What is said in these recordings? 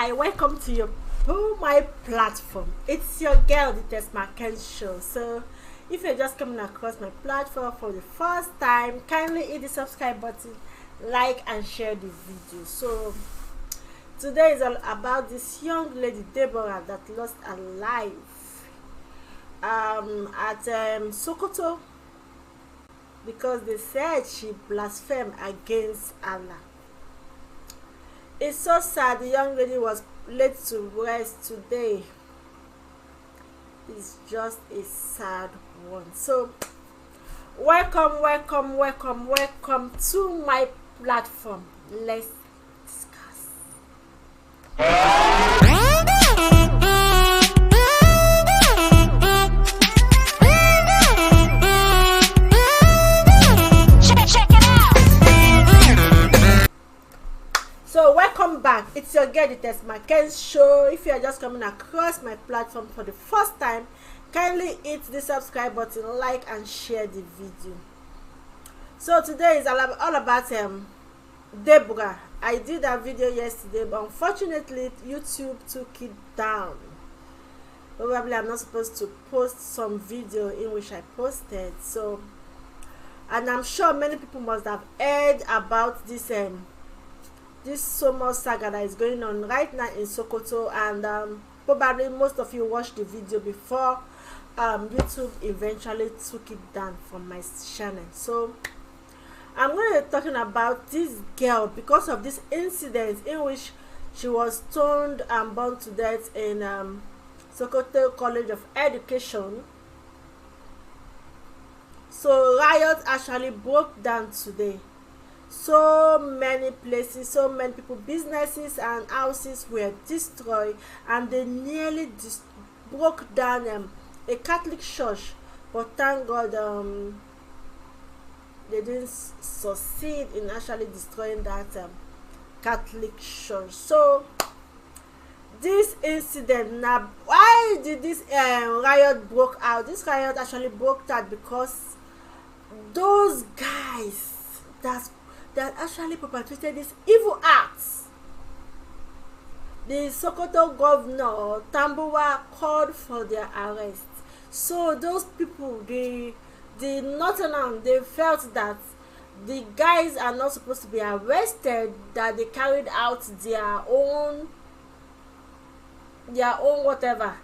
I welcome to my platform. It's your girl, the TESMAKENZ show. So if you're just coming across my platform for the first time, kindly hit the subscribe button, like and share the video. So today is all about this young lady Deborah that lost her life at Sokoto because they said she blasphemed against Allah. It's so sad. The young lady was laid to rest today. It's just a sad one. So welcome to my platform. Let's discuss. So welcome back. It's your girl, the TESMAKENZ show. If you are just coming across my platform for the first time, kindly hit the subscribe button, like and share the video. So today is all about Deborah. I did a video yesterday, but unfortunately YouTube took it down. Probably I'm not supposed to post some video in which I posted. So, and I'm sure many people must have heard about this so much saga that is going on right now in Sokoto, and probably most of you watched the video before YouTube eventually took it down from my channel. So I'm going to be talking about this girl because of this incident in which she was stoned and burned to death in Sokoto College of Education. So riot actually broke down today. So many places, so many people, businesses and houses were destroyed, and they nearly broke down a Catholic church, but thank God they didn't succeed in actually destroying that Catholic church. So this incident, now why did this riot broke out? This riot actually broke out because those guys that actually perpetrated this evil acts, the Sokoto governor Tambuwa called for their arrest. So those people, the Northerners, they felt that the guys are not supposed to be arrested, that they carried out their own whatever.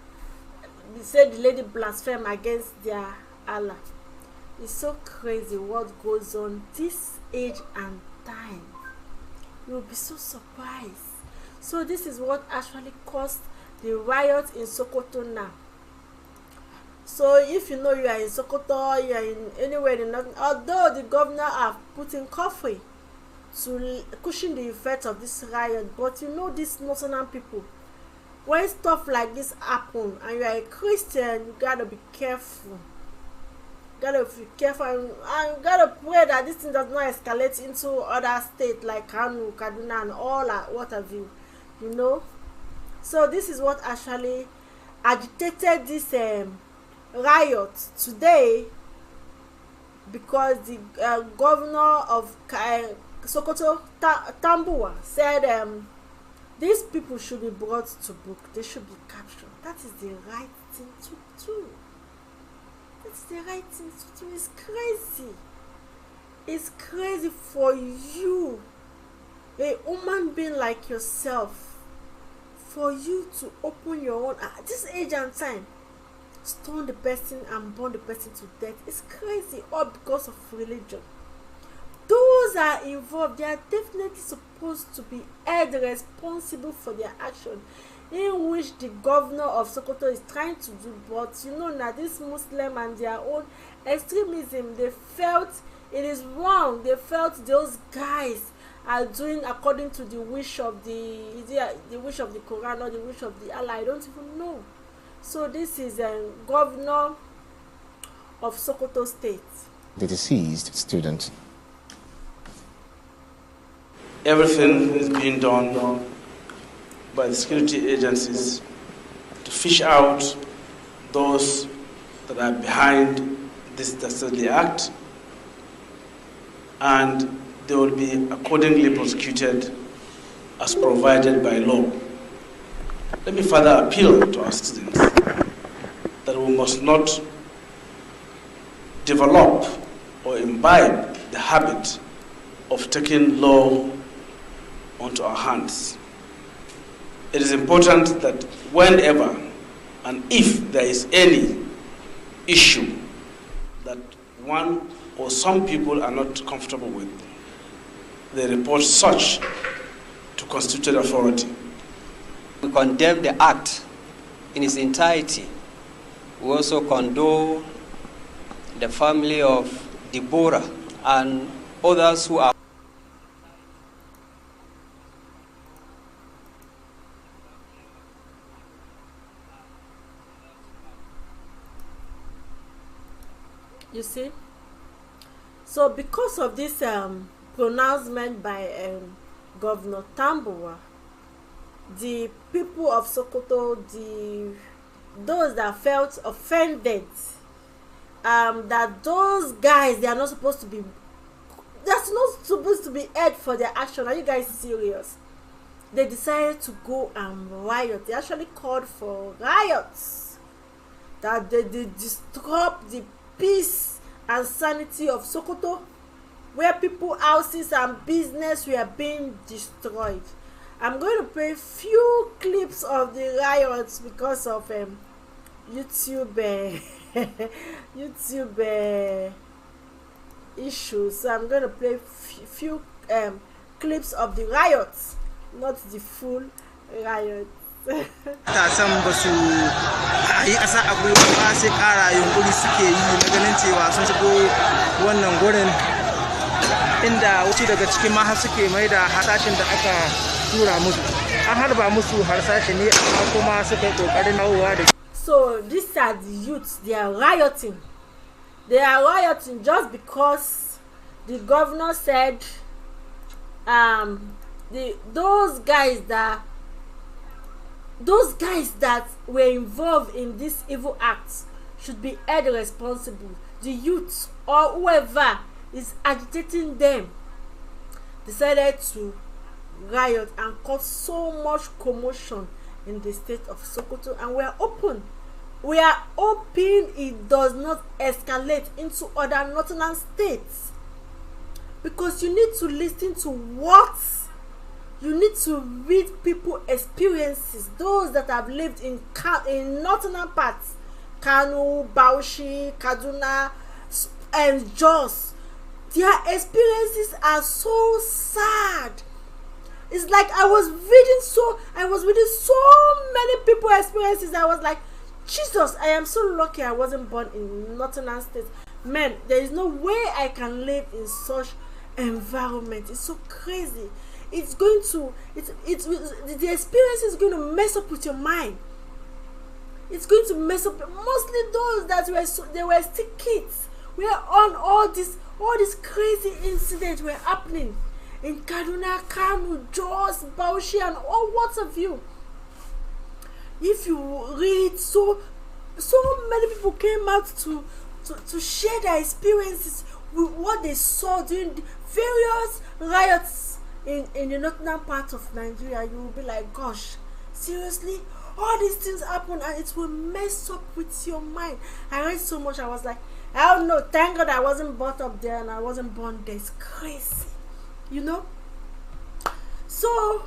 They said the lady blasphemed against their Allah. It's so crazy what goes on this age and time. You will be so surprised. So this is what actually caused the riot in Sokoto now. So if you know you are in Sokoto, you are in anywhere in North, although the governor have put in coffee to cushion the effect of this riot, but you know these Northern people, when stuff like this happen and you are a Christian, you gotta be careful. Gotta be careful and gotta pray that this thing does not escalate into other states like Kanu, Kaduna, and all that, what have you, you know. So this is what actually agitated this riot today, because the governor of Sokoto, Tambuwa, said these people should be brought to book. They should be captured. That is the right thing to do. It's the right thing to do. It's crazy. It's crazy for you, a human being like yourself, for you to open your own at this age and time, stone the person and burn the person to death. It's crazy, all because of religion. Those are involved, they are definitely supposed to be held responsible for their action, in which the governor of Sokoto is trying to do. But you know now, this Muslim and their own extremism, they felt it is wrong. They felt those guys are doing according to the wish of the wish of the Quran or the wish of the Allah. I don't even know. So this is a governor of Sokoto State. The deceased student. Everything is being done by the security agencies to fish out those that are behind this dastardly act, and they will be accordingly prosecuted as provided by law. let me further appeal to our students that we must not develop or imbibe the habit of taking law onto our hands. It is important that whenever and if there is any issue that one or some people are not comfortable with, they report such to constituted authority. We condemn the act in its entirety. We also condole the family of Deborah and others who are. You see? So because of this pronouncement by Governor Tambuwa, the people of Sokoto, those that felt offended, that those guys, they're not supposed to be heard for their action. Are you guys serious? They decided to go and riot. They actually called for riots, that they disrupt the peace and sanity of Sokoto, where people, houses and business were being destroyed. I'm going to play few clips of the riots because of YouTube YouTube issues. So I'm going to play few clips of the riots, not the full riot. Matasan ba su yi ƙasa a gwiwa ba, sai ƙara yunkuri suke yi na ganin cewa sun shigo wannan gurin, inda wasu daga cikin ma suke mai da hasashen da aka tura musu. An harba musu harsashi ne, amma kuma suka yi ƙoƙarin dawowa da. So these are the youths. They are rioting. They are rioting just because the governor said those guys that were involved in this evil acts should be held responsible. The youth or whoever is agitating them decided to riot and cause so much commotion in the state of Sokoto, and we are hoping it does not escalate into other northern states, because you need to listen to what you need to read people's experiences, those that have lived in northern parts, Kano, Bauchi, Kaduna, and Jos. Their experiences are so sad. It's like I was reading so many people's experiences. I was like, Jesus, I am so lucky I wasn't born in northern states. Man, there is no way I can live in such environment. It's so crazy. The experience is going to mess up with your mind. It's going to mess up mostly those that were still kids. We are on all these crazy incidents were happening in Kaduna, Kano, Jos, Bauchi, and all what have you. If you read, so many people came out to share their experiences with what they saw during the various riots in the northern part of Nigeria. You will be like, gosh, seriously? All these things happen and it will mess up with your mind. I read so much, I was like, I don't know, thank God I wasn't brought up there and I wasn't born there. It's crazy, you know? So,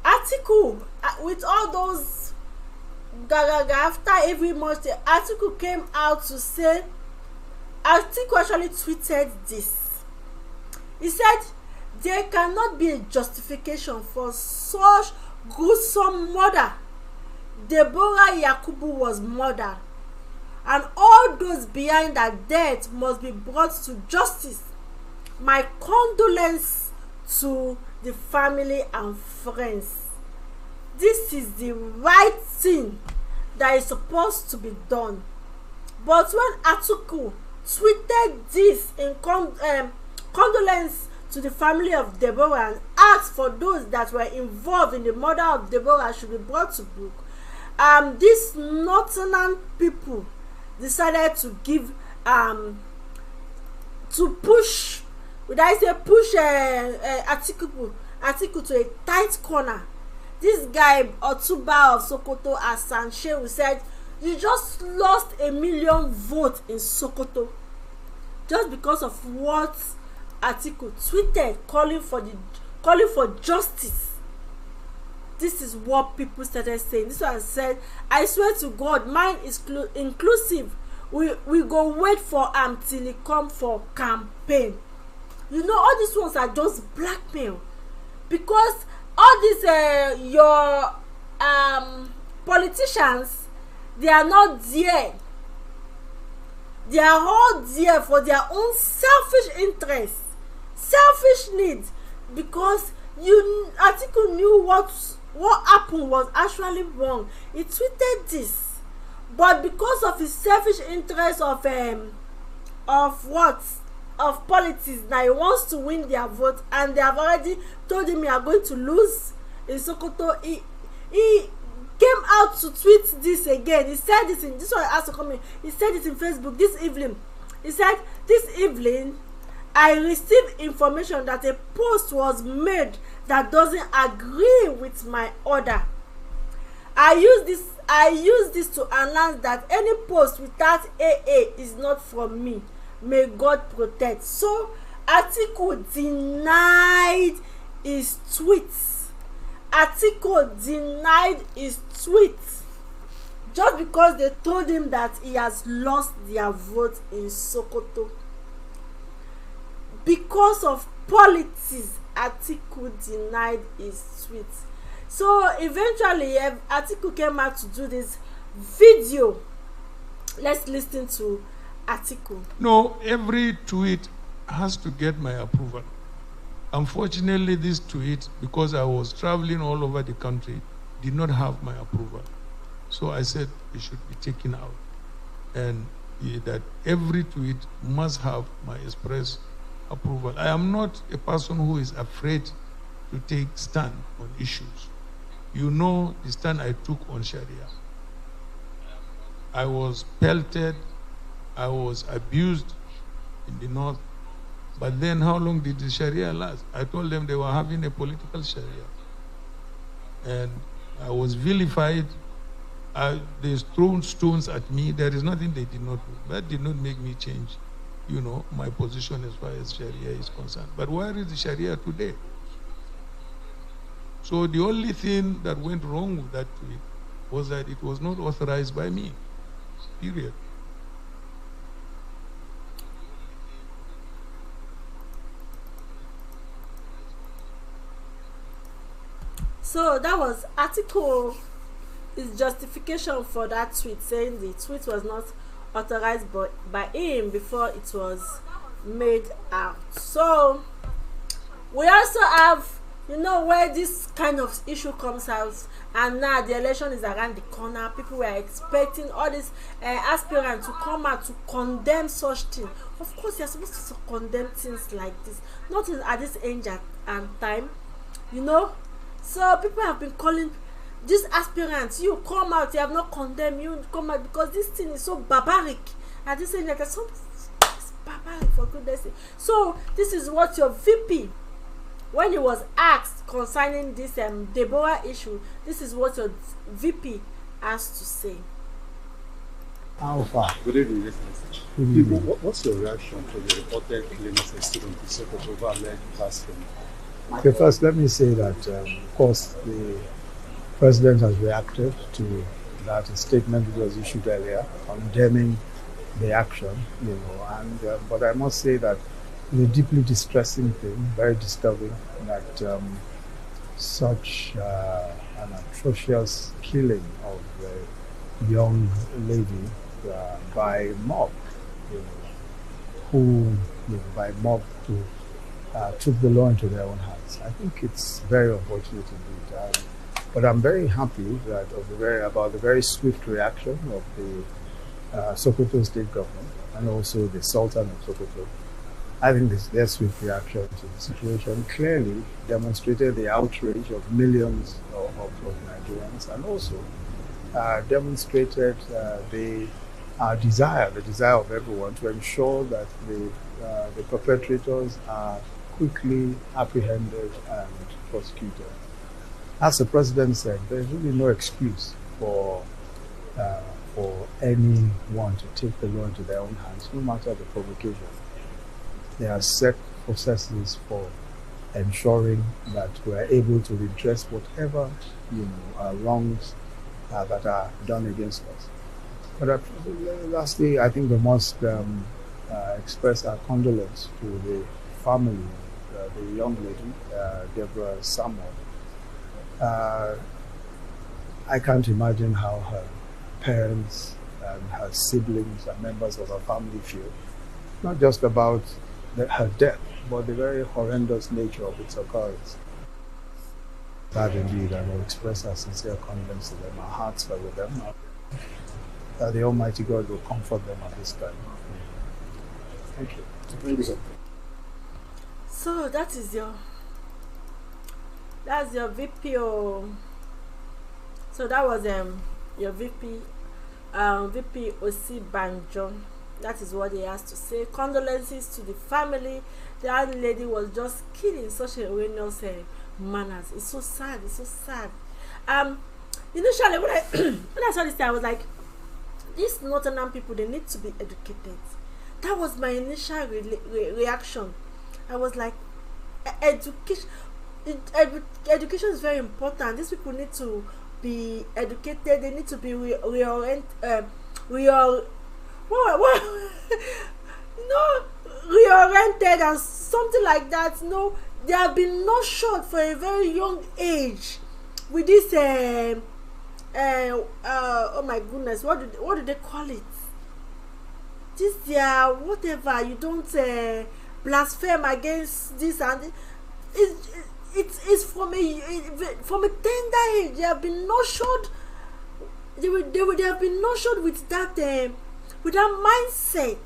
Atiku, with all those gaga after every month, Atiku came out to say, Atiku actually tweeted this. He said, there cannot be a justification for such gruesome murder. Deborah Yakubu was murdered, and all those behind her death must be brought to justice. My condolences to the family and friends. This is the right thing that is supposed to be done. But when Atiku tweeted this in condolence to the family of Deborah and asked for those that were involved in the murder of Deborah should be brought to book, these northern people decided to give to push, would I say push Atiku to a tight corner. this guy Otuba of Sokoto Asan Shehu said, you just lost 1 million votes in Sokoto just because of what Atiku tweeted calling for justice. This is what people started saying. This one said, I swear to God, mine is inclusive. We go wait for till he come for campaign. You know, all these ones are just blackmail, because all these your politicians, they are not there. They are all there for their own selfish interests, selfish needs, because Atiku knew what happened was actually wrong. He tweeted this, but because of his selfish interest of politics, now he wants to win their vote, and they have already told him you are going to lose in Sokoto. He came out to tweet this again. He said this in this one has to come in. He said it in Facebook this evening. He said, this evening I received information that a post was made that doesn't agree with my order. I use this to announce that any post without AA is not from me. May God protect. So Atiku denied his tweets. Atiku denied his tweets just because they told him that he has lost their vote in Sokoto. Because of politics, Atiku denied his tweets. So eventually Atiku came out to do this video. Let's listen to Atiku. No, every tweet has to get my approval. Unfortunately, this tweet, because I was traveling all over the country, did not have my approval. So I said it should be taken out, and that every tweet must have my express approval. I am not a person who is afraid to take stand on issues. You know the stand I took on Sharia. I was pelted, I was abused in the north. But then how long did the Sharia last? I told them they were having a political Sharia. And I was vilified. They threw stones at me. There is nothing they did not do. That did not make me change, you know, my position as far as Sharia is concerned. But where is the Sharia today? So the only thing that went wrong with that tweet was that it was not authorized by me, period. So that was Atiku, his justification for that tweet, saying the tweet was not authorized by him before it was made out. So we also have, you know, where this kind of issue comes out, and now the election is around the corner. People were expecting all these aspirants to come out to condemn such things. Of course, you're supposed to condemn things like this, not at this age and time, you know. So people have been calling these aspirants, you come out, you have not condemned, you come out, because this thing is so barbaric. And this thing like so barbaric, for goodness sake. So this is what your VP, when he was asked concerning this Deborah issue, this is what your VP has to say. How far? Good evening. What's your reaction to the reported claims of students in Sokoto over alleged blasphemy? Okay, first let me say that, of course, the President has reacted to that statement that was issued earlier, condemning the action, you know, and but I must say that it's a deeply distressing thing, very disturbing that such an atrocious killing of a young lady by mob, you know, who, you know, by mob who took the law into their own hands. I think it's very unfortunate indeed. But I'm very happy that about the very swift reaction of the Sokoto state government and also the Sultan of Sokoto. I think their swift reaction to the situation clearly demonstrated the outrage of millions of Nigerians, and also demonstrated the desire of everyone to ensure that the perpetrators are quickly apprehended and prosecuted. as the president said, there's really no excuse for anyone to take the law into their own hands, no matter the provocation. There are set processes for ensuring that we are able to redress whatever wrongs that are done against us. But lastly, I think we must express our condolence to the family of the young lady, Deborah Samuel. I can't imagine how her parents and her siblings and members of her family feel, not just about her death, but the very horrendous nature of its occurrence. That indeed, I will express our sincere condolence to them. Our hearts are with them. That the Almighty God will comfort them at this time. Thank you. Thank you, sir. So that's your VP. So that was your VP Osibanjo. That is what he has to say. Condolences to the family. The young lady was just killed in such a heinous manners. It's so sad. It's so sad. Initially when I when I saw this thing, I was like, these Northern people, they need to be educated. That was my initial reaction. I was like, education is very important. These people need to be educated. They need to be reoriented and something like that. No, they have been nurtured for a very young age with this oh my goodness, what do they call it? This their whatever. You don't blaspheme against this and it's from a tender age. They have been nurtured. They have been nurtured with that mindset.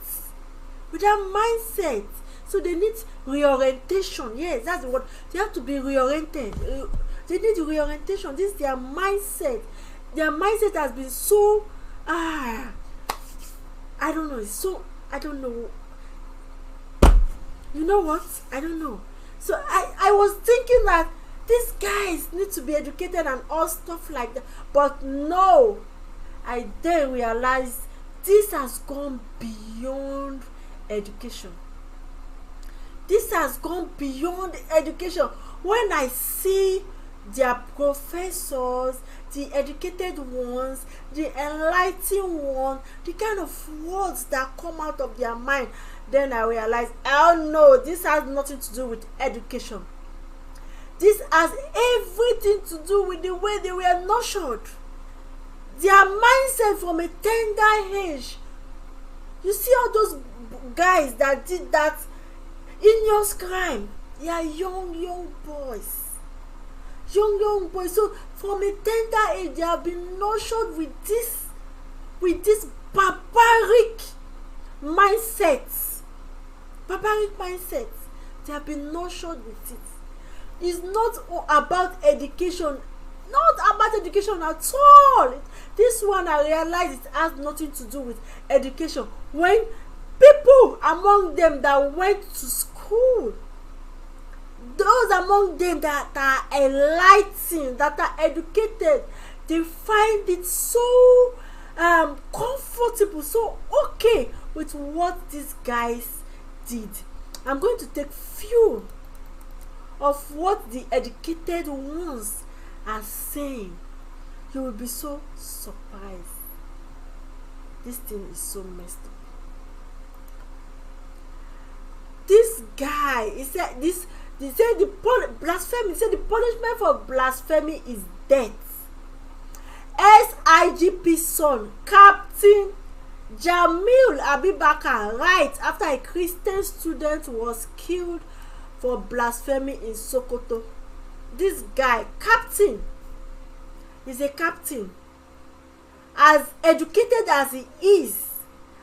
So they need reorientation. Yes, that's what they have to be reoriented. They need reorientation. This is their mindset. Their mindset has been so I don't know. I don't know. You know what? I don't know. So I was thinking that these guys need to be educated and all stuff like that. But no, I then realized this has gone beyond education. This has gone beyond education. When I see their professors, the educated ones, the enlightened ones, the kind of words that come out of their mind, then I realized, oh no, this has nothing to do with education. This has everything to do with the way they were nurtured. Their mindset from a tender age. You see all those guys that did that heinous crime, they are young boys. Young boys. So from a tender age, they have been nurtured with this barbaric mindset. They have been nurtured with it. It's not about education. Not about education at all. This one, I realized it has nothing to do with education. When people among them that went to school, those among them that are enlightened, that are educated, they find it so comfortable, so okay with what these guys did. I'm going to take few of what the educated ones are saying. You will be so surprised. This thing is so messed up. This guy, he said the punishment for blasphemy is death. SIGP son, Captain Jamil Abibakar, right after a Christian student was killed for blasphemy in Sokoto. This guy, captain, is a captain. As educated as he is,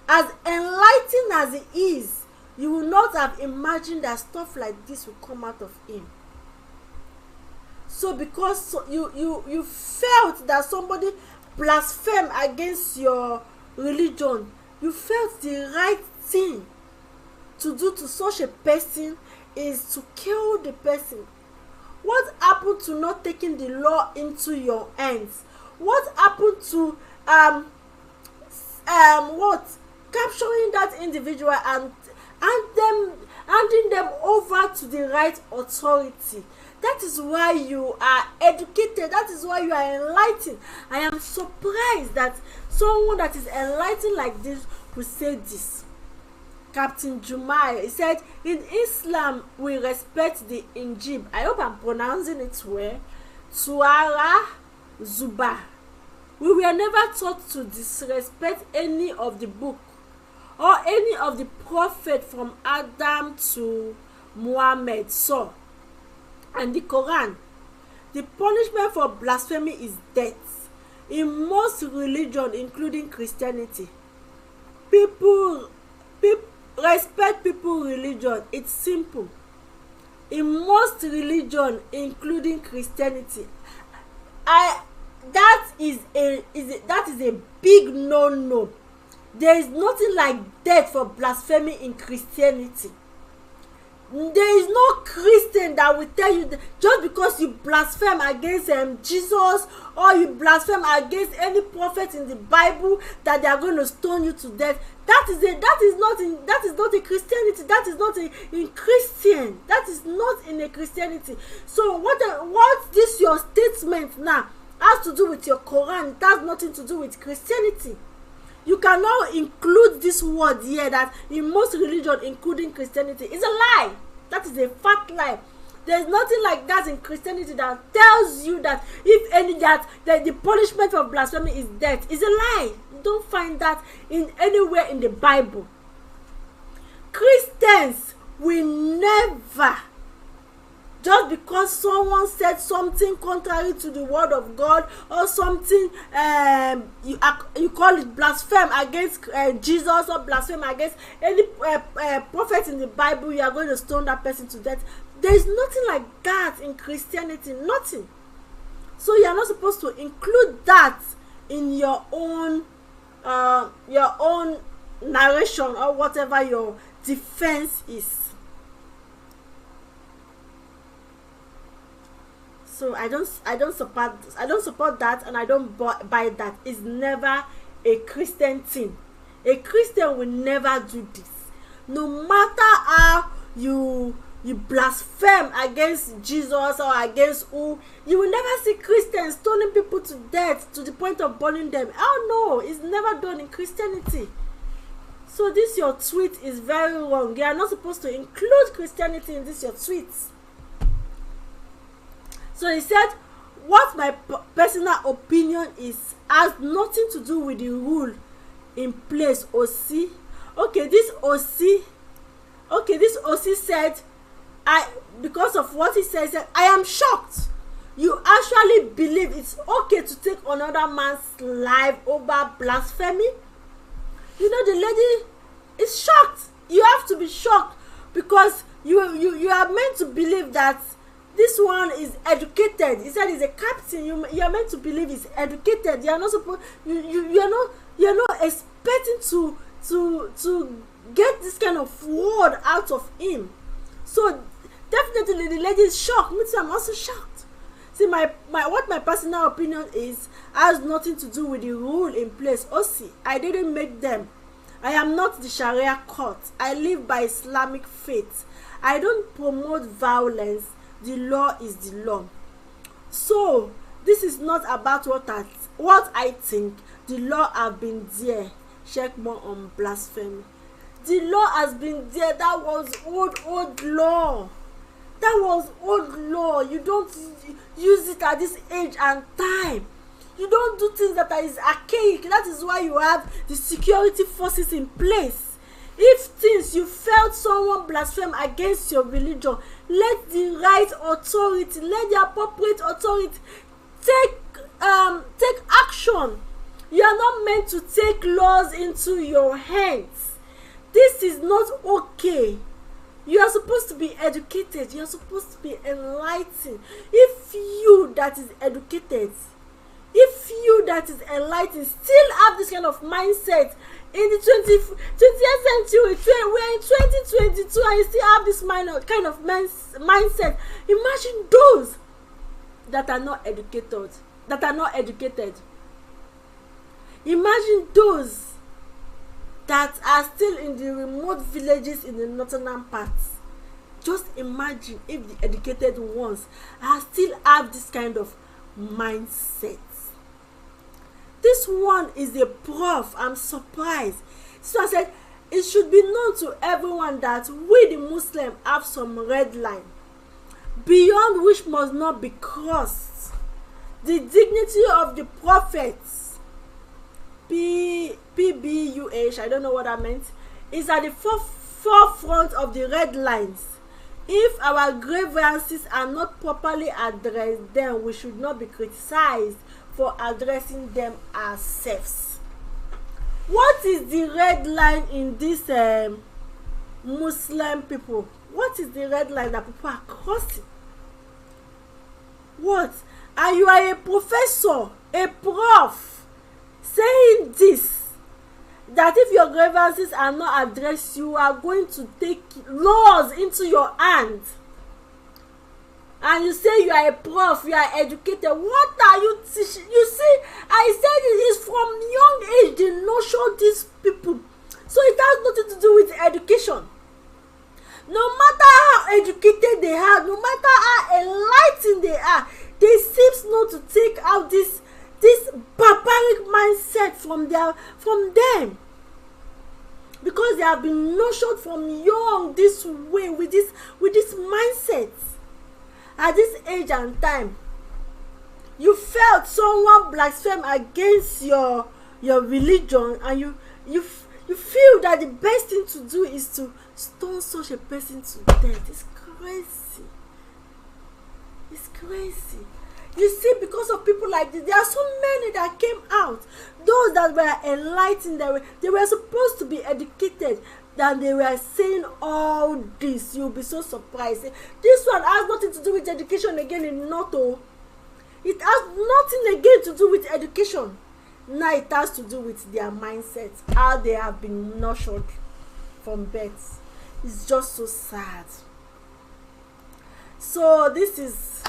as enlightened as he is, you will not have imagined that stuff like this will come out of him. So because you felt that somebody blasphemed against your religion, you felt the right thing to do to such a person is to kill the person. What happened to not taking the law into your hands? What happened to what capturing that individual and handing them over to the right authority? That is why you are educated. That is why you are enlightened. I am surprised that someone that is enlightened like this will say this. Captain Jumai, he said, in Islam we respect the Injib. I hope I'm pronouncing it well. Tuara Zuba. We were never taught to disrespect any of the book or any of the prophet from Adam to Muhammad. So, and the Quran, the punishment for blasphemy is death. In most religions, including Christianity, people respect people's religion. It's simple. In most religions, including Christianity, that is a big no. There is nothing like death for blasphemy in Christianity. There is no Christian that will tell you that just because you blaspheme against Jesus or you blaspheme against any prophet in the Bible that they are going to stone you to death. That is not a Christianity. That is not in Christian. That is not in a Christianity. So what this your statement now has to do with your Quran? It has nothing to do with Christianity. You cannot include this word here that in most religions, including Christianity. It's a lie. That is a fat lie. There is nothing like that in Christianity that tells you that that the punishment for blasphemy is death. It's a lie. You don't find that in anywhere in the Bible. Christians will never, just because someone said something contrary to the word of God or something you call it blaspheme against Jesus or blaspheme against any prophet in the Bible, you are going to stone that person to death. There is nothing like that in Christianity. Nothing. So you are not supposed to include that in your own narration or whatever your defense is. So I don't support that, and I don't buy that. It's never a Christian thing. A Christian will never do this. No matter how you blaspheme against Jesus or against who, you will never see Christians stoning people to death to the point of burning them. Oh no, it's never done in Christianity. So this your tweet is very wrong. You are not supposed to include Christianity in this your tweets. So he said, what my personal opinion is has nothing to do with the rule in place. Okay, this OC said, because of what he said, I am shocked. You actually believe it's okay to take another man's life over blasphemy? You know, the lady is shocked. You have to be shocked because you are meant to believe that this one is educated. He said he's a captain. You are meant to believe he's educated. You are not supposed. You are not expecting to get this kind of word out of him. So definitely the lady is shocked. Me too, I'm also shocked. See, what my personal opinion is has nothing to do with the rule in place. I didn't make them. I am not the Sharia court. I live by Islamic faith. I don't promote violence. The law is the law. So this is not about what I think. The law have been there. Check more on blasphemy. The law has been there. That was old law. That was old law. You don't use it at this age and time. You don't do things that is archaic. That is why you have the security forces in place. If things you felt someone blaspheme against your religion, let the right authority, let the appropriate authority take action. You are not meant to take laws into your hands. This is not okay. You are supposed to be educated. You are supposed to be enlightened. If you that is educated, if you you that is enlightened still have this kind of mindset in the 20th century. We're in 2022 and you still have this kind of mindset. Imagine those that are not educated. Imagine those that are still in the remote villages in the northern parts. Just imagine if the educated ones are still have this kind of mindset. This one is a prof. I'm surprised. So I said it should be known to everyone that we the Muslims have some red line beyond which must not be crossed. The dignity of the prophets, PBUH, I don't know what that meant, is at the forefront of the red lines. If our grievances are not properly addressed, then we should not be criticized for addressing them ourselves. What is the red line in this Muslim people? What is the red line that people are crossing? What? And you are a professor, a prof, saying this, that if your grievances are not addressed, you are going to take laws into your hands. And you say you are a prof, you are educated. What are you teaching? You see, I said it is from young age they nurture these people. So it has nothing to do with education. No matter how educated they are, no matter how enlightened they are, they seem not to take out this barbaric mindset from them. Because they have been nurtured from young this way with this mindset. At this age and time, you felt someone blaspheme against your religion, and you feel that the best thing to do is to stone such a person to death. It's crazy. It's crazy. You see, because of people like this, there are so many that came out. Those that were enlightened, they were supposed to be educated, that they were saying all this. You'll be so surprised. This one has nothing to do with education again in Noto. It has nothing again to do with education. Now it has to do with their mindset, how they have been nurtured from birth. It's just so sad. So this is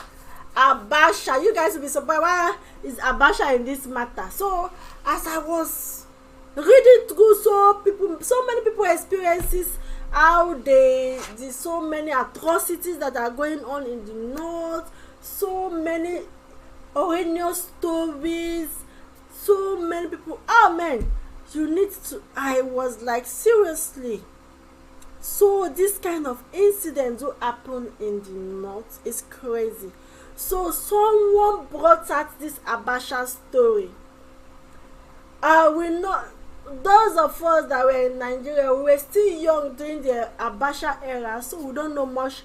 Abacha. You guys will be surprised, why is Abacha in this matter? So as I was reading through, so many people experiences how there's so many atrocities that are going on in the north, so many horrendous stories, so many people. Oh man, you need to. I was like, seriously. So this kind of incident do happen in the north. It's crazy. So someone brought out this Abacha story. We know, those of us that were in Nigeria, we were still young during the Abacha era, so we don't know much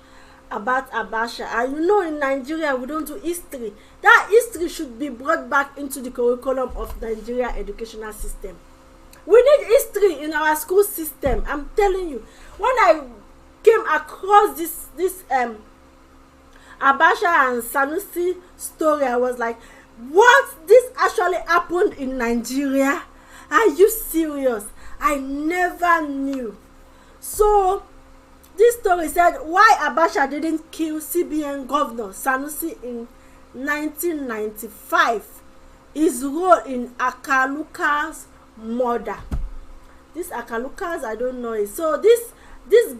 about Abacha. And you know, in Nigeria we don't do history. That history should be brought back into the curriculum of Nigeria educational system. We need history in our school system. I'm telling you. When I came across this Abacha and Sanusi story, I was like, what? This actually happened in Nigeria? Are you serious? I never knew. So this story said why Abacha didn't kill CBN governor Sanusi in 1995. His role in Akaluka's murder. This Akaluka's, I don't know it. So this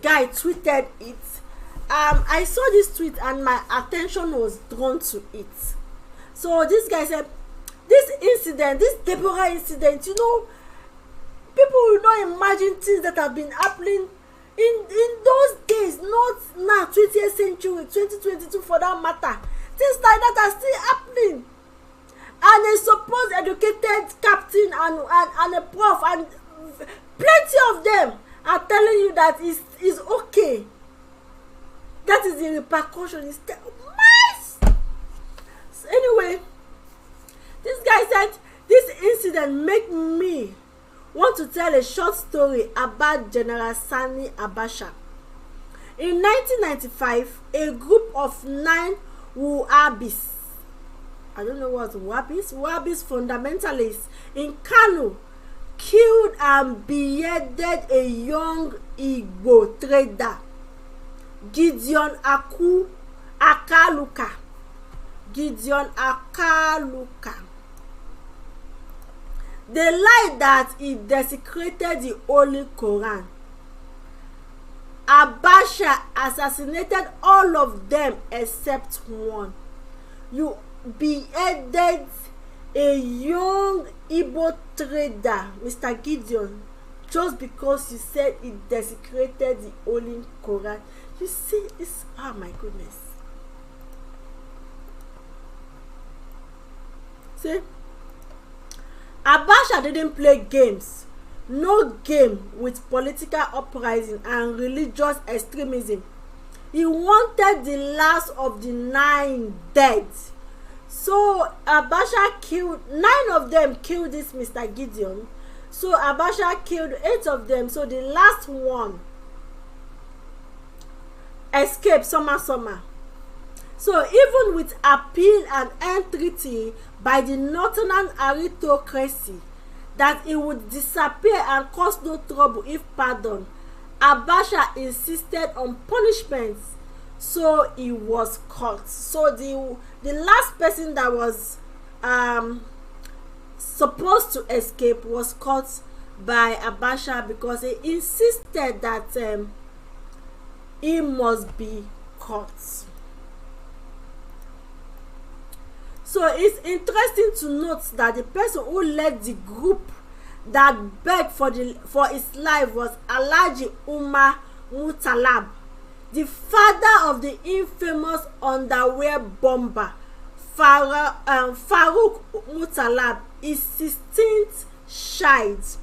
guy tweeted it. I saw this tweet and my attention was drawn to it. So this guy said, this incident, this Deborah incident, you know, people will not imagine things that have been happening in those days, not now, 20th century, 2022 for that matter. Things like that are still happening. And a supposed educated captain and a prof, and plenty of them are telling you that it's okay. That is the repercussion. It's nice. So anyway, this guy said this incident made me want to tell a short story about General Sani Abacha. In 1995, a group of 9 Wahhabis, I don't know what Wahhabist fundamentalists in Kano killed and beheaded a young Igbo trader, Gideon Akaluka. They lied that he desecrated the Holy Quran. Abacha assassinated all of them except one. You beheaded a young Igbo trader, Mr. Gideon, just because you said he desecrated the Holy Quran. You see, it's, oh my goodness. See, Abacha didn't play games. No game with political uprising and religious extremism. He wanted the last of the 9 dead. So Abacha killed 9 of them. Killed this Mr. Gideon. So Abacha killed 8 of them. So the last one escaped somehow. So even with appeal and entreaty by the northern aristocracy that it would disappear and cause no trouble if pardoned, Abacha insisted on punishments, so he was caught. So the last person that was supposed to escape was caught by Abacha because he insisted that he must be caught. So it's interesting to note that the person who led the group that begged for his life was Alhaji Umar Mutalab, the father of the infamous underwear bomber Farouk Mutalab, his 16th child.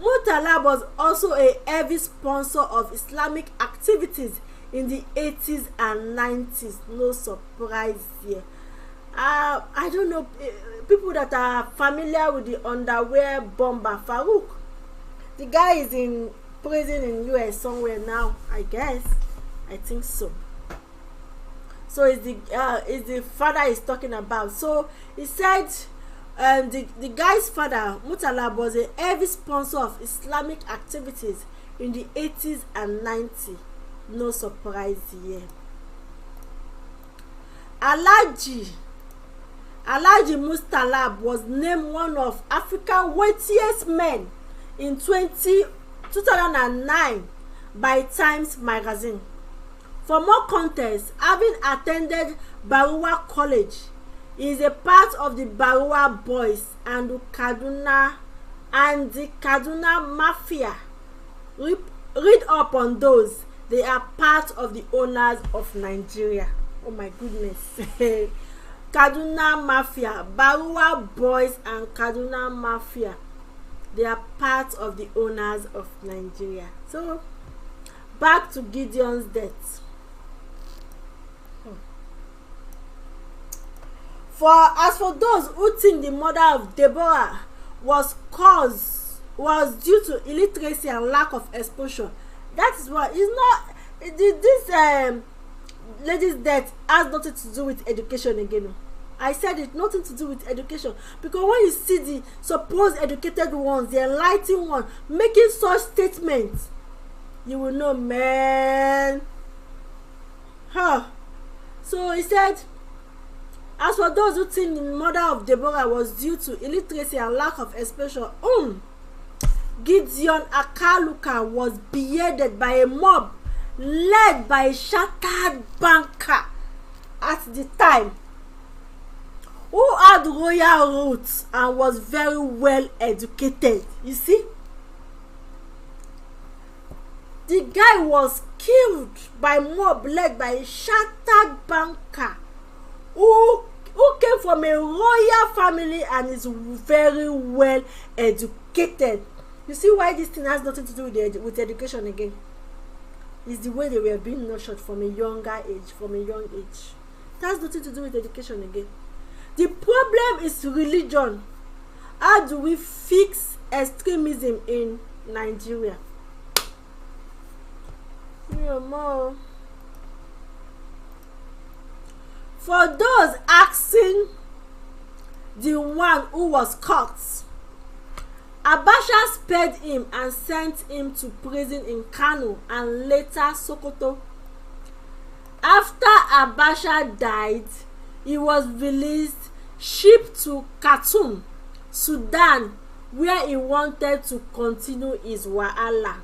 Mutalab was also a heavy sponsor of Islamic activities in the 80s and 90s. No surprise here. I don't know, people that are familiar with the underwear bomber Farouk. The guy is in prison in US somewhere now, I guess. I think so. So is the father is talking about. So he said the guy's father, Mutalab, was a heavy sponsor of Islamic activities in the 80s and 90s. No surprise here. Alhaji Mutalab was named one of Africa's wealthiest men in 2009 by Times magazine. For more context, having attended Baruwa College, he is a part of the Baruwa Boys and the Kaduna Mafia. Read up on those. They are part of the owners of Nigeria. Oh my goodness. Kaduna Mafia, Baruwa Boys and Kaduna Mafia, they are part of the owners of Nigeria. So, back to Gideon's death. As for those who think the murder of Deborah was due to illiteracy and lack of exposure, that is what is not. This lady's death has nothing to do with education again. I said it, nothing to do with education, because when you see the supposed educated ones, the enlightened ones, making such statements, you will know, man. So he said, as for those who think the murder of Deborah was due to illiteracy and lack of exposure, Gideon Akaluka was beheaded by a mob led by a shattered banker at the time, who had royal roots and was very well educated. You see, the guy was killed by mob led by a shattered banker who came from a royal family and is very well educated. You see why this thing has nothing to do with education again? It's the way they were being nurtured from a young age. It has nothing to do with education again. The problem is religion. How do we fix extremism in Nigeria? For those asking the one who was caught, Abacha spared him and sent him to prison in Kano and later Sokoto. After Abacha died, he was released, shipped to Khartoum, Sudan, where he wanted to continue his wahala.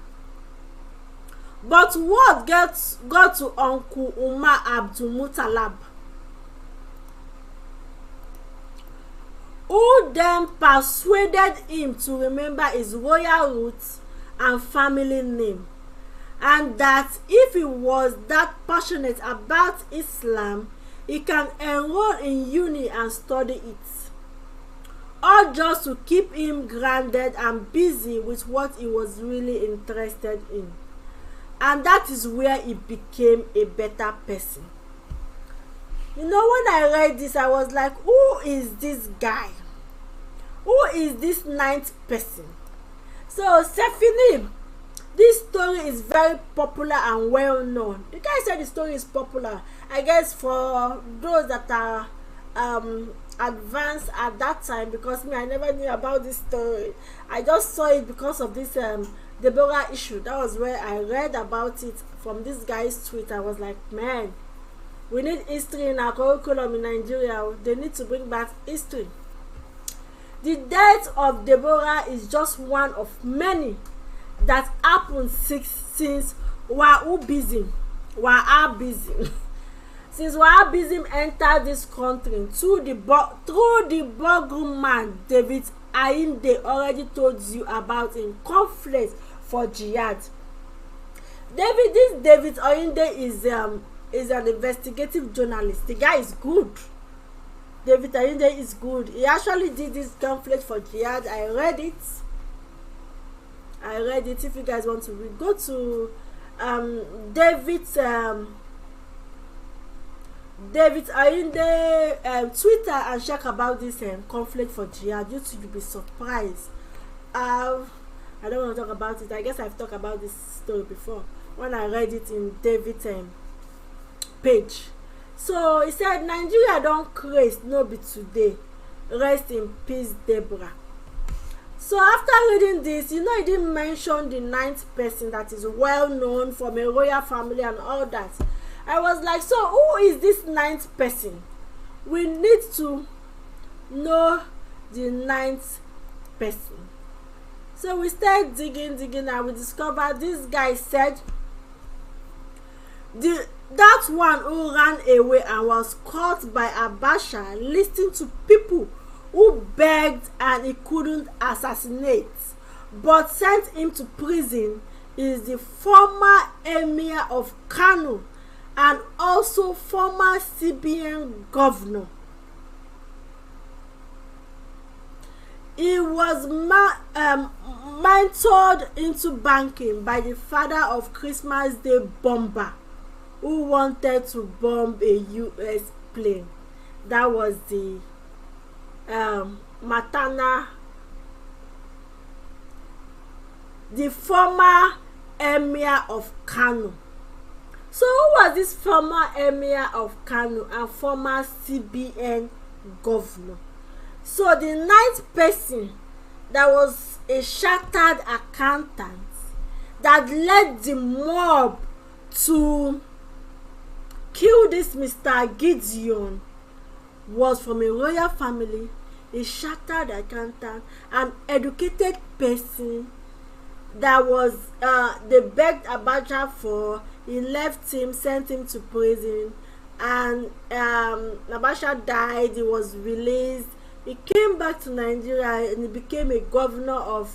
But word got to Uncle Umar Abdul Muttalib, who then persuaded him to remember his royal roots and family name, and that if he was that passionate about Islam, he can enroll in uni and study it, all just to keep him grounded and busy with what he was really interested in. And that is where he became a better person. You know, when I read this, I was like, who is this guy? Who is this ninth person? So, Sefini, this story is very popular and well known. The guy said the story is popular. I guess for those that are advanced at that time, because me, I never knew about this story. I just saw it because of this Deborah issue. That was where I read about it from this guy's tweet. I was like, man, we need history in our curriculum in Nigeria. They need to bring back history. The death of Deborah is just one of many that happened since Wahhabism since Wahhabism entered this country through the Bogun man David Ayinde already told you about in Conflict for Jihad. David Ayinde is an investigative journalist. The guy is good. David Ayinde is good. He actually did this Conflict for Jihad. I read it. If you guys want to read, go to David Ayinde Twitter and check about this Conflict for Jihad. You'll be surprised. I don't want to talk about it. I guess I've talked about this story before when I read it in David's page. So he said, Nigeria don't craze, no be today. Rest in peace, Deborah. So after reading this, you know, he didn't mention the ninth person that is well known from a royal family and all that. I was like, so who is this ninth person? We need to know the ninth person. So we started digging and we discovered this guy said that one who ran away and was caught by Abacha listening to people who begged and he couldn't assassinate but sent him to prison is the former emir of Kano and also former CBN governor. He was mentored into banking by the father of Christmas Day bomber who wanted to bomb a US plane. That was the Matana, the former emir of Kano. So who was this former emir of Kano and former CBN governor? So the ninth person that was a chartered accountant that led the mob to kill this Mr. Gideon was from a royal family, a chartered accountant, an educated person that was they begged Abacha for. He left him, sent him to prison, and Abacha died. He was released. He came back to Nigeria and he became a governor of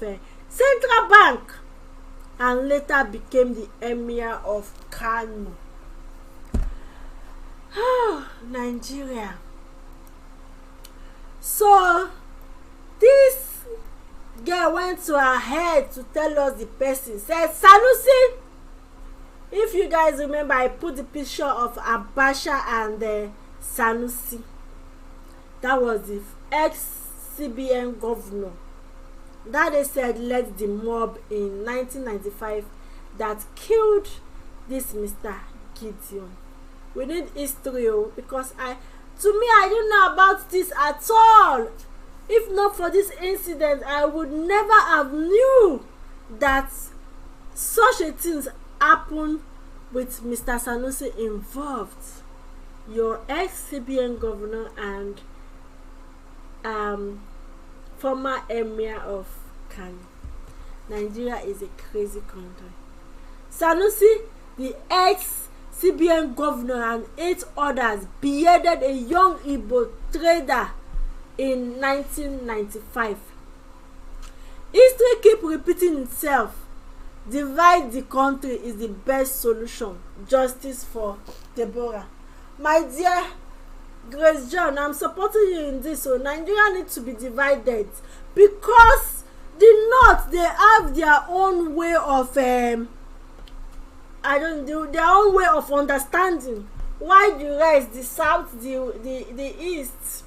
Central Bank and later became the emir of Kano. Nigeria. So this girl went to her head to tell us the person. Said, Sanusi, if you guys remember, I put the picture of Abacha and Sanusi. That was the ex-CBN governor that they said led the mob in 1995 that killed this Mr. Gideon. We need history because To me, I don't know about this at all. If not for this incident, I would never have knew that such a thing happened with Mr. Sanusi involved. Your ex-CBN governor and former emir of Kano. Nigeria is a crazy country. Sanusi, the ex-CBN governor, and 8 others beheaded a young Igbo trader in 1995. History keeps repeating itself. Divide the country is the best solution. Justice for Deborah. My dear Grace John, I'm supporting you in this. So Nigeria needs to be divided because the North, they have their own way of their own way of understanding. While the rest, the South, the East,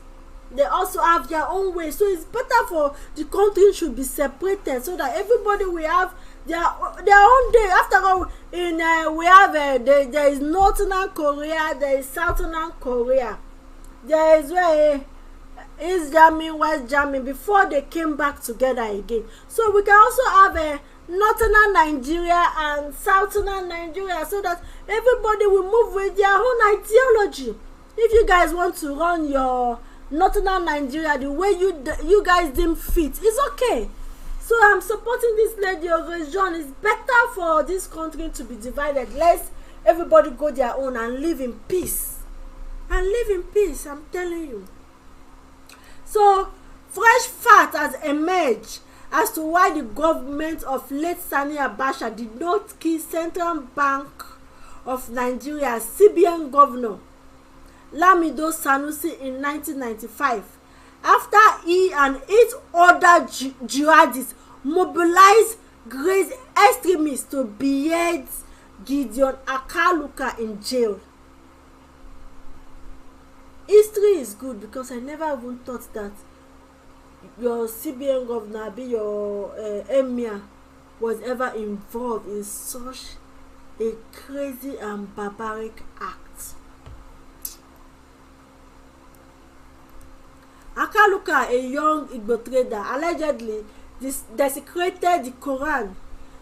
they also have their own way. So it's better for the country should be separated so that everybody will have their own day. After all, we have there is Northern Korea, there is Southern Korea, there is East Germany, West Germany before they came back together again. So we can also have a Northern Nigeria and Southern Nigeria so that everybody will move with their own ideology. If you guys want to run your Northern Nigeria the way you guys deem fit, it's okay. So I'm supporting this lady Region. It's better for this country to be divided. Let's everybody go their own and live in peace. And live in peace, I'm telling you. So fresh fact has emerged as to why the government of late Sani Abacha did not kill Central Bank of Nigeria CBN governor Lamido Sanusi in 1995, after he and 8 other jihadists mobilized great extremists to behead Gideon Akaluka in jail. History is good because I never even thought that your CBN governor, be your emir, was ever involved in such a crazy and barbaric act. Akaluka, a young Igbo trader, allegedly desecrated the Quran.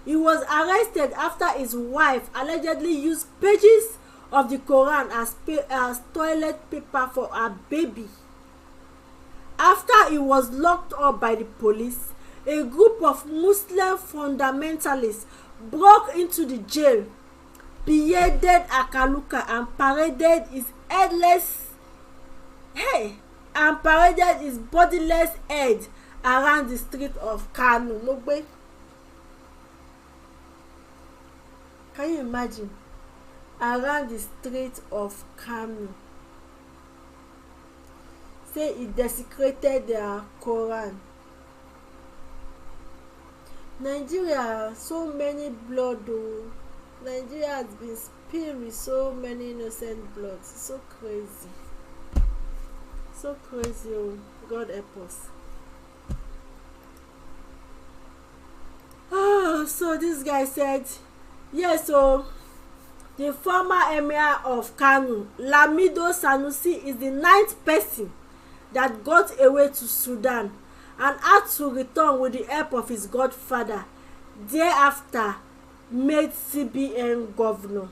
He was arrested after his wife allegedly used pages of the Quran as toilet paper for her baby. After he was locked up by the police, a group of Muslim fundamentalists broke into the jail, beheaded Akaluka and paraded his bodiless head around the street of Kano. Can you imagine? Around the street of Kano. Say he desecrated their Quran. Nigeria, so many blood. Nigeria has been spilled with so many innocent blood. It's so crazy. So crazy. Oh, God help us. So this guy said, yes, so the former emir of Kano, Lamido Sanusi, is the 9th person that got away to Sudan and had to return with the help of his godfather, thereafter made CBN governor.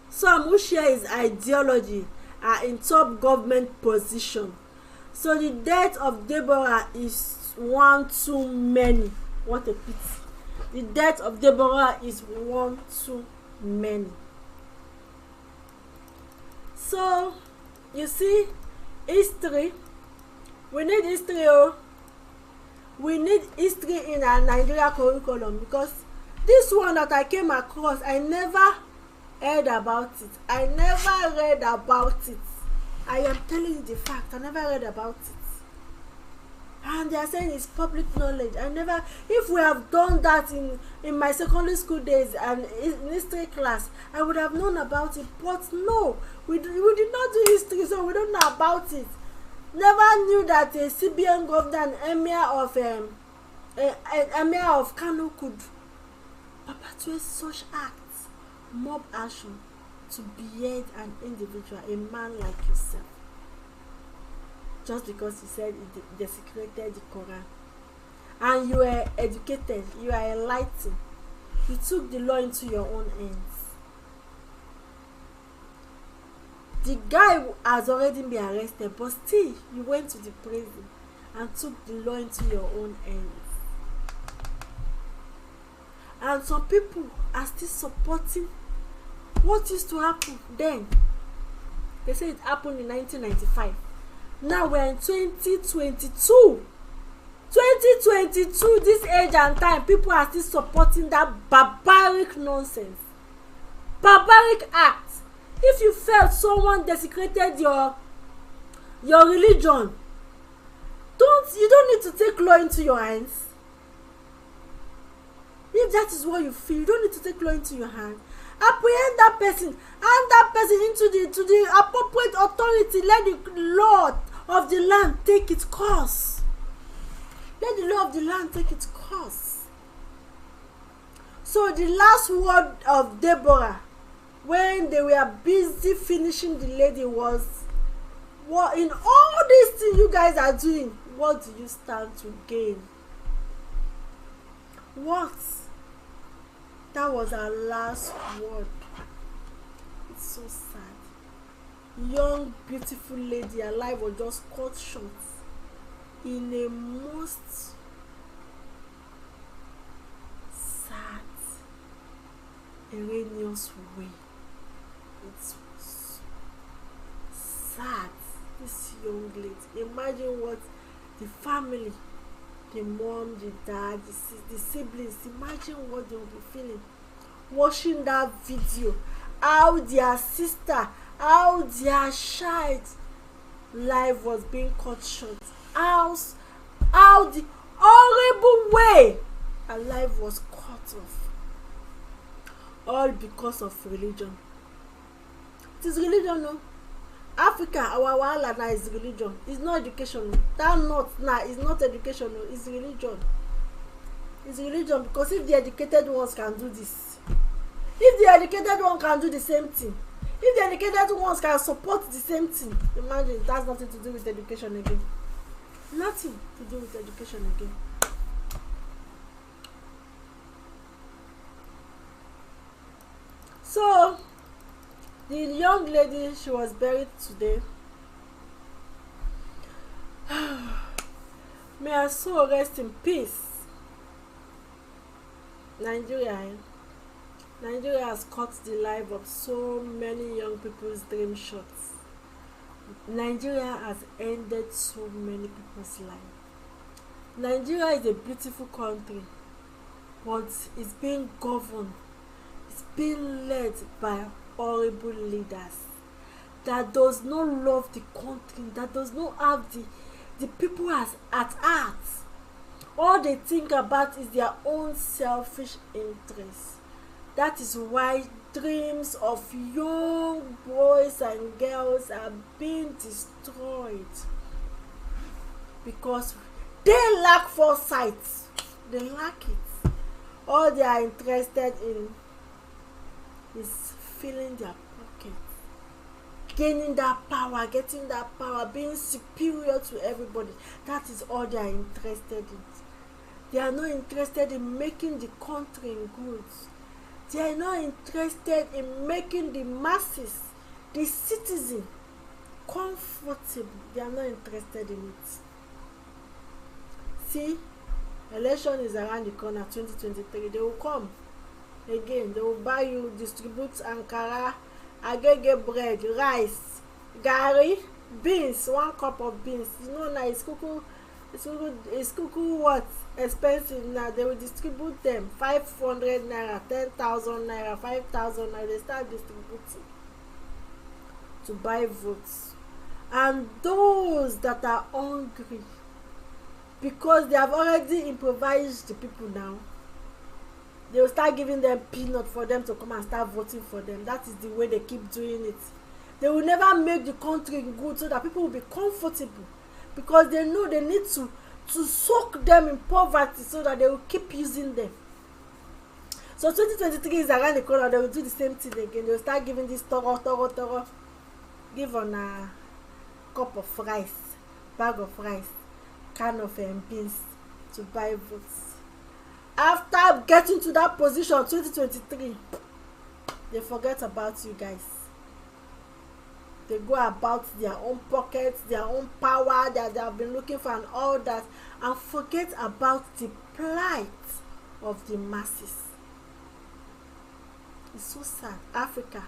Some who share his ideology are in top government position. So the death of Deborah is one too many. What a pity. The death of Deborah is one too many. So you see, history, we need history. We need history in our Nigeria curriculum, because this one that I came across, I never heard about it. I never read about it. I am telling you the fact. I never read about it. And they are saying it's public knowledge. I never, if we have done that in my secondary school days and in history class, I would have known about it. But no, we did not do history, so we don't know about it. Never knew that a CBN governor and emir of Kano could perpetuate such acts, mob action. to behead an individual, a man like yourself, just because you said he desecrated the Quran, and you were educated, you are enlightened, you took the law into your own hands. The guy has already been arrested, but still you went to the prison and took the law into your own hands. And some people are still supporting what used to happen then. They say it happened in 1995. Now we're in 2022. 2022, this age and time, people are still supporting that barbaric nonsense, barbaric act. If you felt someone desecrated your religion, you don't need to take law into your hands. If that is what you feel, you don't need to take law into your hands. Apprehend that person, hand that person into the appropriate authority. Let the law of the land take its course. Let the law of the land take its course. So the last word of Deborah, when they were busy finishing the lady, was, what in all these things you guys are doing, what do you stand to gain? What? That was our last word. It's so sad. Young, beautiful lady, her life was just cut short in a most sad, erroneous way. It was sad. This young lady, imagine what the family, the mom, the dad, the siblings, imagine what they will be feeling watching that video, how their sister, how their child life was being cut short, how the horrible way her life was cut off, all because of religion. It is religion, no? Africa, our wahala now is religion. It's not education. That not now is not education. It's religion. It's religion, because if the educated ones can do this, if the educated one can do the same thing, if the educated ones can support the same thing, imagine it has nothing to do with education again. Nothing to do with education again. So the young lady, she was buried today. May her soul rest in peace. Nigeria has cut the life of so many young people's dream shots. Nigeria has ended so many people's lives. Nigeria is a beautiful country, but it's being governed, it's being led by horrible leaders that does not love the country, that does not have the people at heart. All they think about is their own selfish interests. That is why dreams of young boys and girls are being destroyed, because they lack foresight. They lack it. All they are interested in is filling their pocket, gaining that power, getting that power, being superior to everybody. That is all they are interested in. They are not interested in making the country good. They are not interested in making the masses, the citizen, comfortable. They are not interested in it. See, election is around the corner, 2023. They will come again. They will buy you, distribute Ankara, agege bread, rice, gari, beans, 1 cup of beans. You know now it's cuckoo what? Expensive now. They will distribute them 500 naira, 10,000 naira, 5,000 naira. They start distributing to buy votes. And those that are hungry, because they have already improvised the people now, they will start giving them peanut for them to come and start voting for them. That is the way they keep doing it. They will never make the country good so that people will be comfortable, because they know they need to soak them in poverty so that they will keep using them. So 2023 is around the corner. They will do the same thing again. They will start giving this toro. Give on a cup of rice, bag of rice, can of beans to buy votes. After getting to that position, 2023, they forget about you guys. They go about their own pockets, their own power that they have been looking for and all that, and forget about the plight of the masses. It's so sad. Africa.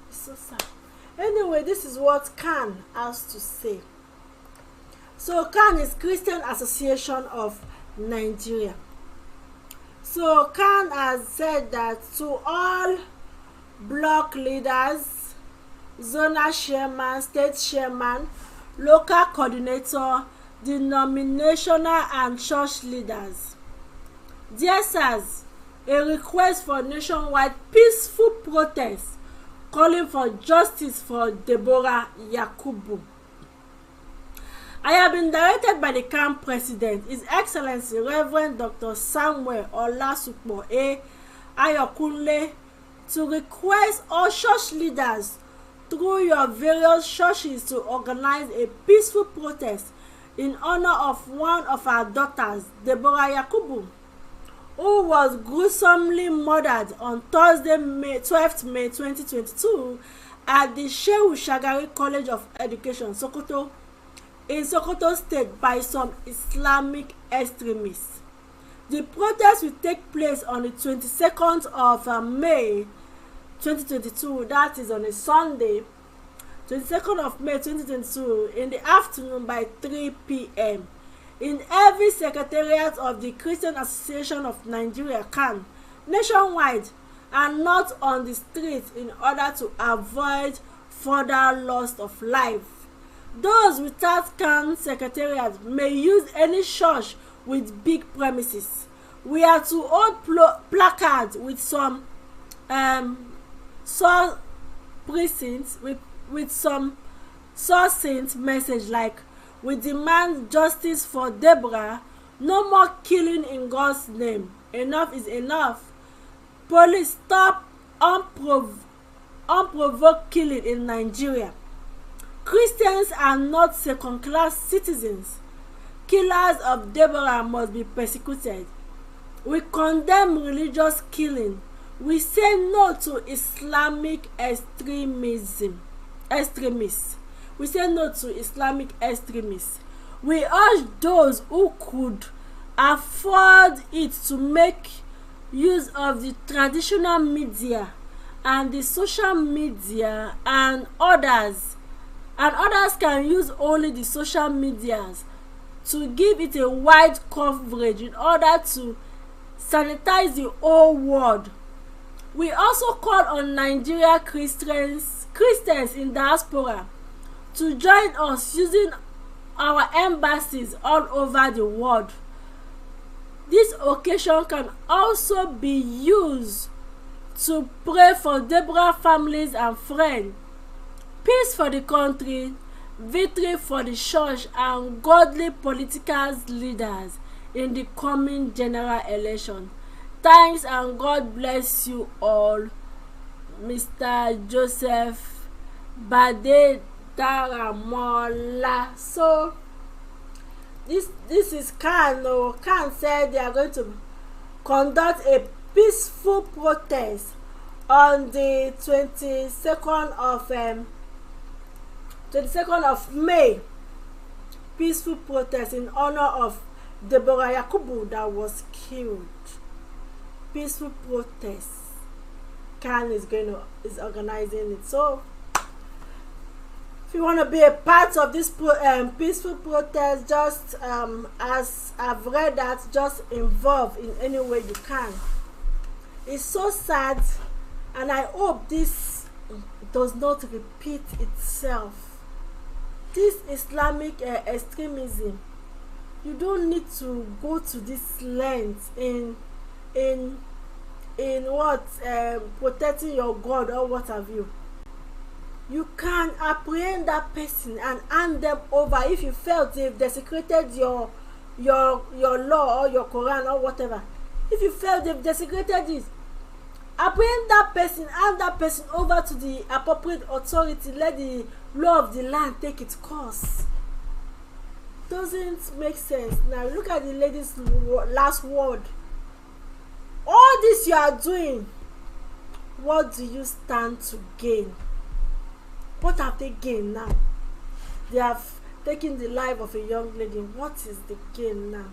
It's so sad. Anyway, this is what CAN has to say. So CAN is Christian Association of Nigeria. So CAN has said that to all block leaders, zonal chairman, state chairman, local coordinator, denominational and church leaders. Dear sirs, a request for nationwide peaceful protest calling for justice for Deborah Yakubu. I have been directed by the CAN President, His Excellency Reverend Dr. Samuel Olasupo A. Ayokunle, to request all church leaders through your various churches to organize a peaceful protest in honor of one of our daughters, Deborah Yakubu, who was gruesomely murdered on Thursday, 12th May 2022 at the Shehu Shagari College of Education, Sokoto, in Sokoto State by some Islamic extremists. The protest will take place on the 22nd of May 2022, that is on a Sunday, 22nd of May 2022, in the afternoon by 3 p.m. in every secretariat of the Christian Association of Nigeria, CAN, nationwide, and not on the streets, in order to avoid further loss of life. Those without CAN secretariat may use any church with big premises. We are to hold placards with some precincts with some succinct message like, we demand justice for Deborah, no more killing in God's name, enough is enough, police stop unprovoked killing in Nigeria, Christians are not second-class citizens, killers of Deborah must be persecuted, we condemn religious killing, we say no to Islamic extremists. We say no to Islamic extremists. We urge those who could afford it to make use of the traditional media and the social media, and others can use only the social medias to give it a wide coverage in order to sanitize the whole world. We also call on Nigeria Christians in diaspora to join us using our embassies all over the world. This occasion can also be used to pray for Deborah families and friends, peace for the country, victory for the church, and godly political leaders in the coming general election. Thanks and God bless you all. Mr. Joseph Bade Daramola. So this is CAN. CAN said they are going to conduct a peaceful protest on the 22nd of May. Peaceful protest in honor of Deborah Yakubu that was killed. Peaceful protest. CAN is organizing it. So if you want to be a part of this peaceful protest, just as I've read that, just involve in any way you can. It's so sad, and I hope this does not repeat itself. This Islamic extremism, you don't need to go to this length in what protecting your God or what have you. You can apprehend that person and hand them over if you felt they've desecrated your law or your Quran or whatever. If you felt they've desecrated it, apprehend that person, hand that person over to the appropriate authority, let the law of the land take its course. Doesn't make sense. Now look at the lady's last word. All this you are doing, what do you stand to gain? What have they gained now? They have taken the life of a young lady. What is the gain now?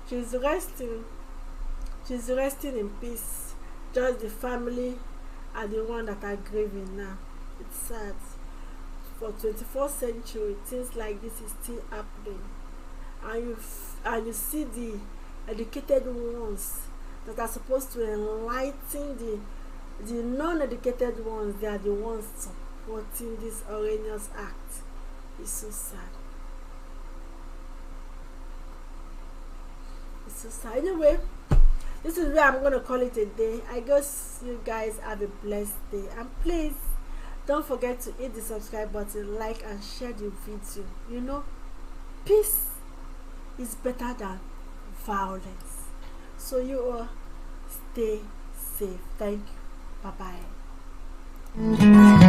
She's resting in peace. Just the family are the one that are grieving now. It's sad. For 24th century, things like this is still happening, and you see the educated ones that are supposed to enlighten the non-educated ones. They are the ones supporting this horrendous act. It's so sad. It's so sad. Anyway, this is where I'm gonna call it a day. I guess you guys have a blessed day, and please don't forget to hit the subscribe button, like and share the video. You know, peace is better than violence. So you all stay safe. Thank you. Bye bye.